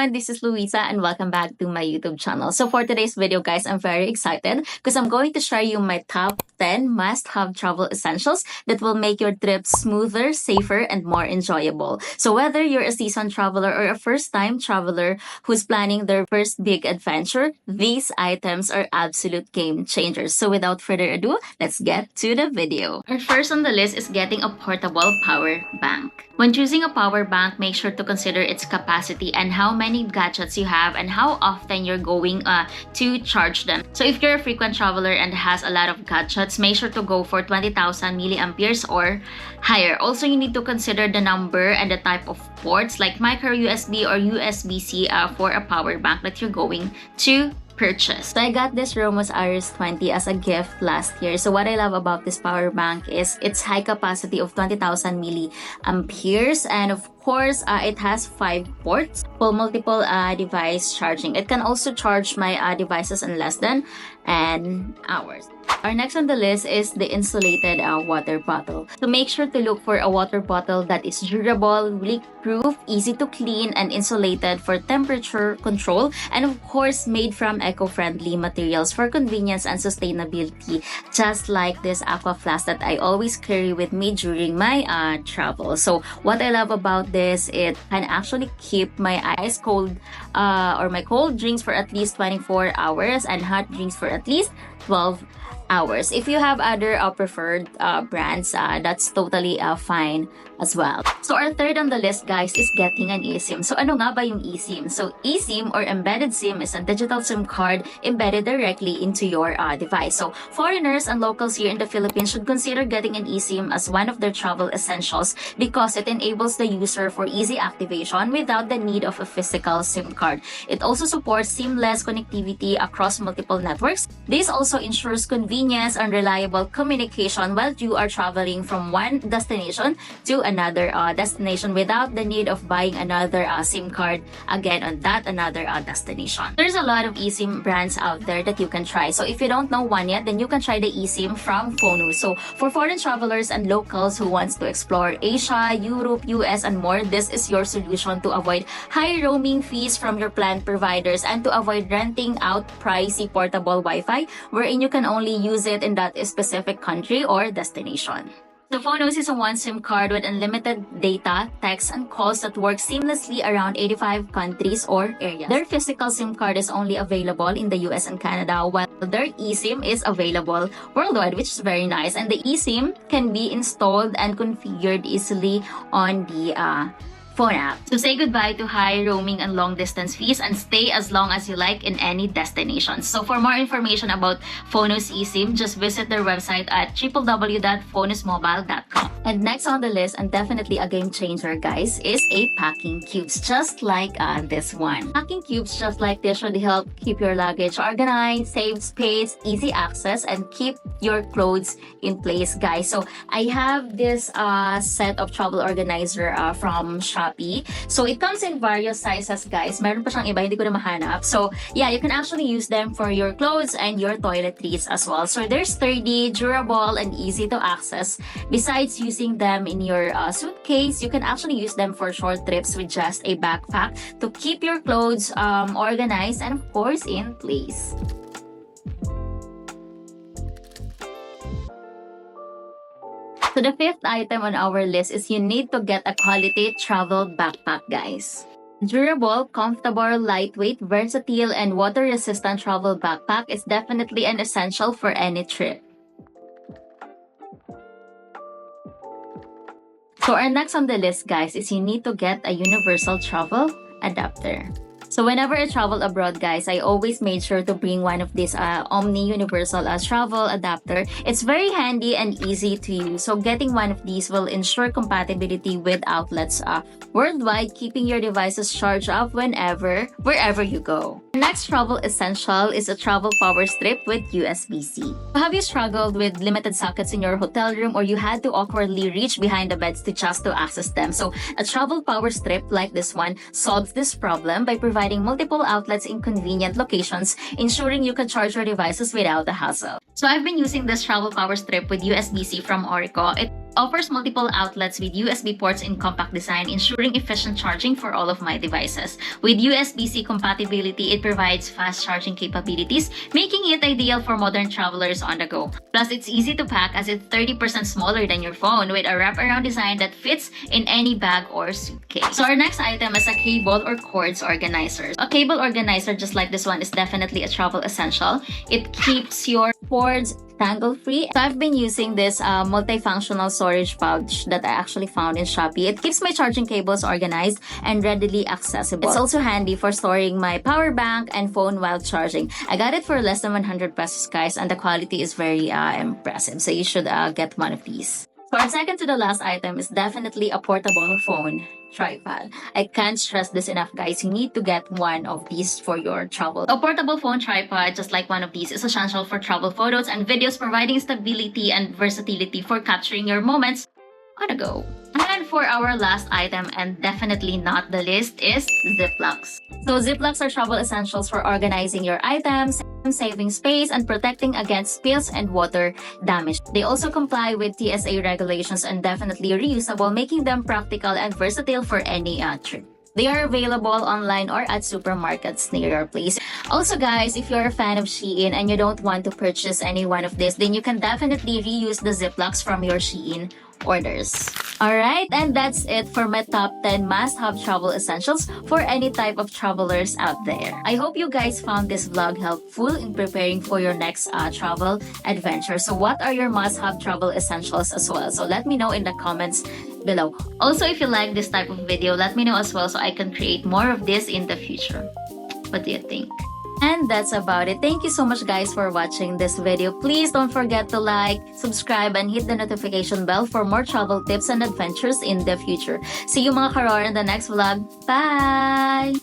everyone, this is Luisa and welcome back to my YouTube channel. So for today's video guys, I'm very excited because I'm going to share you my top 10 must-have travel essentials that will make your trip smoother, safer, and more enjoyable. So whether you're a seasoned traveler or a first-time traveler who's planning their first big adventure, these items are absolute game changers. So without further ado, let's get to the video. Our first on the list is getting a portable power bank. When choosing a power bank, make sure to consider its capacity and how many gadgets you have and how often you're going to charge them. So if you're a frequent traveler and has a lot of gadgets, make sure to go for 20,000 milliamperes or higher. Also, you need to consider the number and the type of ports like micro USB or USB-C for a power bank that you're going to purchase. So I got this Romos Iris 20 as a gift last year. So what I love about this power bank is its high capacity of 20,000 milliamperes, and of course it has 5 ports for multiple device charging. It can also charge my devices in less than an hour. Our next on the list is the insulated water bottle. So make sure to look for a water bottle that is durable, leak-proof, easy to clean, and insulated for temperature control, and of course made from eco-friendly materials for convenience and sustainability, just like this aqua flask that I always carry with me during my travel. So what I love about this, it can actually keep my ice cold or my cold drinks for at least 24 hours and hot drinks for at least 12 hours. If you have other preferred brands, that's totally fine as well. So our third on the list guys is getting an eSIM. So ano nga ba yung eSIM? So eSIM or embedded SIM is a digital SIM card embedded directly into your device. So foreigners and locals here in the Philippines should consider getting an eSIM as one of their travel essentials because it enables the user for easy activation without the need of a physical SIM card. It also supports seamless connectivity across multiple networks. This also ensures convenience and reliable communication while you are traveling from one destination to another destination without the need of buying another SIM card again on that another destination. There's a lot of eSIM brands out there that you can try. So if you don't know one yet, then you can try the eSIM from Fonus. So for foreign travelers and locals who wants to explore Asia, Europe, US, and more, this is your solution to avoid high roaming fees from your plan providers and to avoid renting out pricey portable Wi-Fi wherein you can only use it in that specific country or destination. The Fonus is a one SIM card with unlimited data, text, and calls that work seamlessly around 85 countries or areas. Their physical SIM card is only available in the US and Canada, while their eSIM is available worldwide, which is very nice. And the eSIM can be installed and configured easily on the phone app. So say goodbye to high roaming and long distance fees and stay as long as you like in any destination. So for more information about Fonus eSIM, just visit their website at www.fonusmobile.com. And next on the list, and definitely a game changer guys, is a packing cubes, just like this one. Packing cubes just like this should help keep your luggage organized, save space, easy access, and keep your clothes in place guys. So I have this set of travel organizer from Shopee. So it comes in various sizes guys. Meron pa siyang iba, hindi ko na mahanap. So yeah, you can actually use them for your clothes and your toiletries as well. So they're sturdy, durable, and easy to access. Besides using them in your suitcase, you can actually use them for short trips with just a backpack to keep your clothes organized and of course in place. So the fifth item on our list is you need to get a quality travel backpack, guys. Durable, comfortable, lightweight, versatile, and water-resistant travel backpack is definitely an essential for any trip. So our next on the list, guys, is you need to get a universal travel adapter. So whenever I travel abroad, guys, I always made sure to bring one of these Omni Universal Travel Adapter. It's very handy and easy to use. So getting one of these will ensure compatibility with outlets worldwide, keeping your devices charged up wherever you go. The next travel essential is a travel power strip with USB-C. Have you struggled with limited sockets in your hotel room or you had to awkwardly reach behind the beds to access them? So a travel power strip like this one solves this problem by providing multiple outlets in convenient locations, ensuring you can charge your devices without the hassle. So I've been using this travel power strip with USB-C from Orico. It Offers multiple outlets with USB ports in compact design, ensuring efficient charging for all of my devices. With USB-C compatibility, it provides fast charging capabilities, making it ideal for modern travelers on the go. Plus, it's easy to pack as it's 30% smaller than your phone with a wraparound design that fits in any bag or suitcase. So our next item is a cable or cords organizer. A cable organizer just like this one is definitely a travel essential. It keeps your cords tangle-free. So I've been using this multifunctional storage pouch that I actually found in Shopee. It keeps my charging cables organized and readily accessible. It's also handy for storing my power bank and phone while charging. I got it for less than 100 pesos, guys, and the quality is very impressive. So you should get one of these. So our second to the last item is definitely a portable phone tripod. I can't stress this enough, guys. You need to get one of these for your travel. A portable phone tripod, just like one of these, is essential for travel photos and videos, providing stability and versatility for capturing your moments on the go. And for our last item, and definitely not the least, is Ziplocks. So Ziplocks are travel essentials for organizing your items, saving space, and protecting against spills and water damage. They also comply with TSA regulations and definitely reusable, making them practical and versatile for any trip. They are available online or at supermarkets near your place. Also, guys, if you're a fan of Shein and you don't want to purchase any one of this, then you can definitely reuse the Ziplocks from your Shein orders. Alright, and that's it for my top 10 must-have travel essentials for any type of travelers out there. I hope you guys found this vlog helpful in preparing for your next travel adventure. So what are your must-have travel essentials as well? So let me know in the comments below. Also, if you like this type of video, let me know as well so I can create more of this in the future. What do you think? And that's about it. Thank you so much, guys, for watching this video. Please don't forget to like, subscribe, and hit the notification bell for more travel tips and adventures in the future. See you mga karor in the next vlog. Bye!